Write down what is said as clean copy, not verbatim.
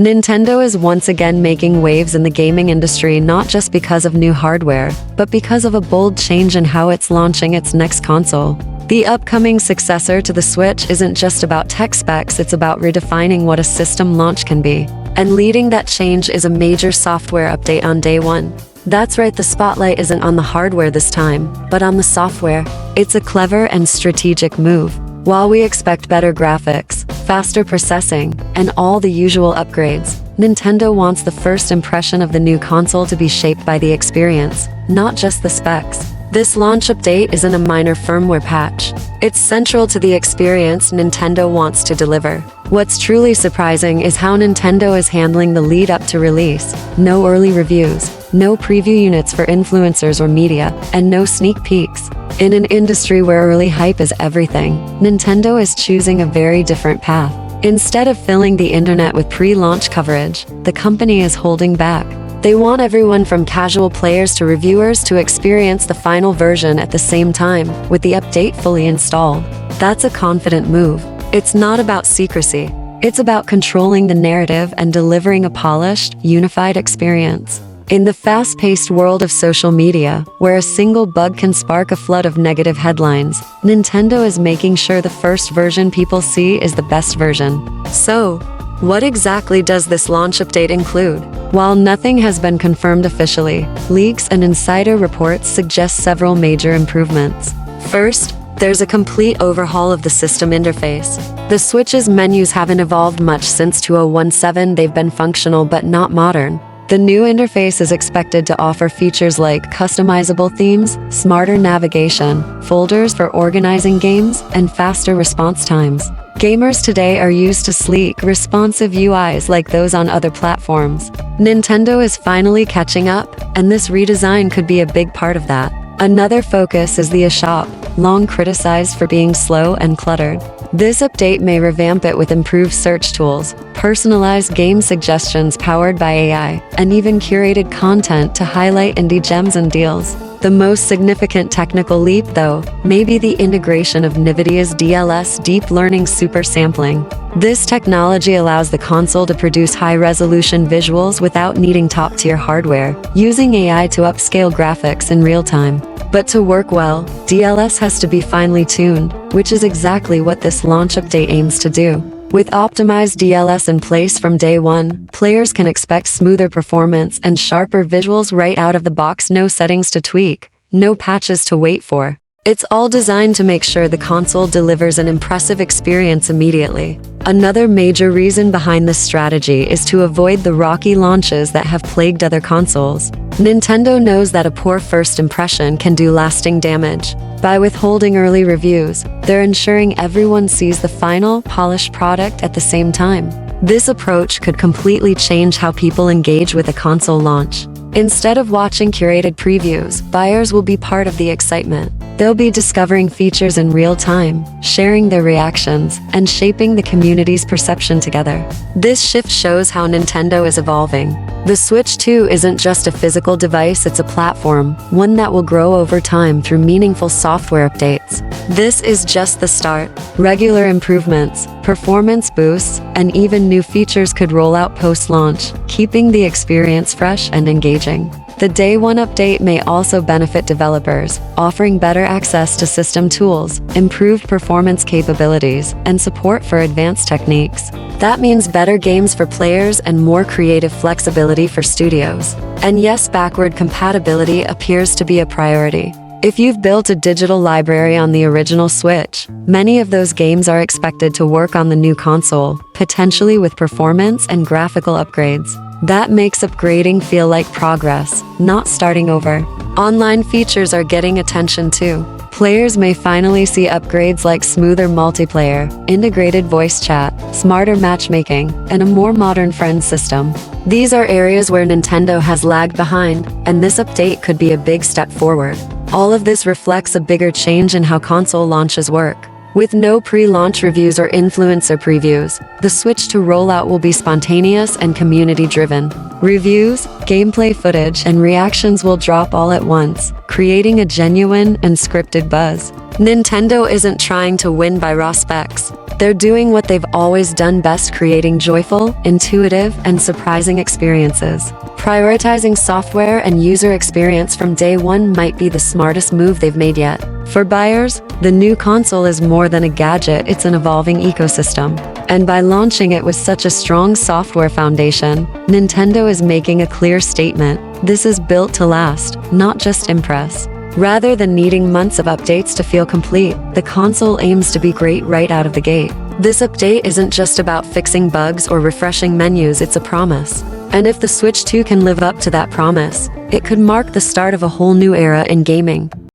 Nintendo is once again making waves in the gaming industry not just because of new hardware, but because of a bold change in how it's launching its next console. The upcoming successor to the Switch isn't just about tech specs, it's about redefining what a system launch can be. And leading that change is a major software update on day one. That's right, the spotlight isn't on the hardware this time, but on the software. It's a clever and strategic move. While we expect better graphics, faster processing, and all the usual upgrades, Nintendo wants the first impression of the new console to be shaped by the experience, not just the specs. This launch update isn't a minor firmware patch. It's central to the experience Nintendo wants to deliver. What's truly surprising is how Nintendo is handling the lead up to release. No early reviews, no preview units for influencers or media, and no sneak peeks. In an industry where early hype is everything, Nintendo is choosing a very different path. Instead of filling the internet with pre-launch coverage, the company is holding back. They want everyone from casual players to reviewers to experience the final version at the same time, with the update fully installed. That's a confident move. It's not about secrecy. It's about controlling the narrative and delivering a polished, unified experience. In the fast-paced world of social media, where a single bug can spark a flood of negative headlines, Nintendo is making sure the first version people see is the best version. So, what exactly does this launch update include? While nothing has been confirmed officially, leaks and insider reports suggest several major improvements. First, there's a complete overhaul of the system interface. The Switch's menus haven't evolved much since 2017, they've been functional but not modern. The new interface is expected to offer features like customizable themes, smarter navigation, folders for organizing games, and faster response times. Gamers today are used to sleek, responsive UIs like those on other platforms. Nintendo is finally catching up, and this redesign could be a big part of that. Another focus is the eShop, long criticized for being slow and cluttered. This update may revamp it with improved search tools, personalized game suggestions powered by AI, and even curated content to highlight indie gems and deals. The most significant technical leap, though, may be the integration of NVIDIA's DLS deep learning super sampling. This technology allows the console to produce high-resolution visuals without needing top-tier hardware, using AI to upscale graphics in real time. But to work well, DLS has to be finely tuned, which is exactly what this launch update aims to do. With optimized DLS in place from day one, players can expect smoother performance and sharper visuals right out of the box. No settings to tweak, no patches to wait for. It's all designed to make sure the console delivers an impressive experience immediately. Another major reason behind this strategy is to avoid the rocky launches that have plagued other consoles. Nintendo knows that a poor first impression can do lasting damage. By withholding early reviews, they're ensuring everyone sees the final, polished product at the same time. This approach could completely change how people engage with a console launch. Instead of watching curated previews, buyers will be part of the excitement. They'll be discovering features in real time, sharing their reactions, and shaping the community's perception together. This shift shows how Nintendo is evolving. The Switch 2 isn't just a physical device, it's a platform, one that will grow over time through meaningful software updates. This is just the start. Regular improvements, performance boosts, and even new features could roll out post-launch, keeping the experience fresh and engaging. The Day 1 update may also benefit developers, offering better access to system tools, improved performance capabilities, and support for advanced techniques. That means better games for players and more creative flexibility for studios. And yes, backward compatibility appears to be a priority. If you've built a digital library on the original Switch, many of those games are expected to work on the new console, potentially with performance and graphical upgrades. That makes upgrading feel like progress, not starting over. Online features are getting attention too. Players may finally see upgrades like smoother multiplayer, integrated voice chat, smarter matchmaking, and a more modern friend system. These are areas where Nintendo has lagged behind, and this update could be a big step forward. All of this reflects a bigger change in how console launches work. With no pre-launch reviews or influencer previews, the switch to rollout will be spontaneous and community-driven. Reviews, gameplay footage, and reactions will drop all at once, creating a genuine and scripted buzz. Nintendo isn't trying to win by raw specs. They're doing what they've always done best, creating joyful, intuitive, and surprising experiences. Prioritizing software and user experience from day one might be the smartest move they've made yet. For buyers, the new console is more than a gadget, it's an evolving ecosystem. And by launching it with such a strong software foundation, Nintendo is making a clear statement. This is built to last, not just impress. Rather than needing months of updates to feel complete, the console aims to be great right out of the gate. This update isn't just about fixing bugs or refreshing menus, it's a promise. And if the Switch 2 can live up to that promise, it could mark the start of a whole new era in gaming.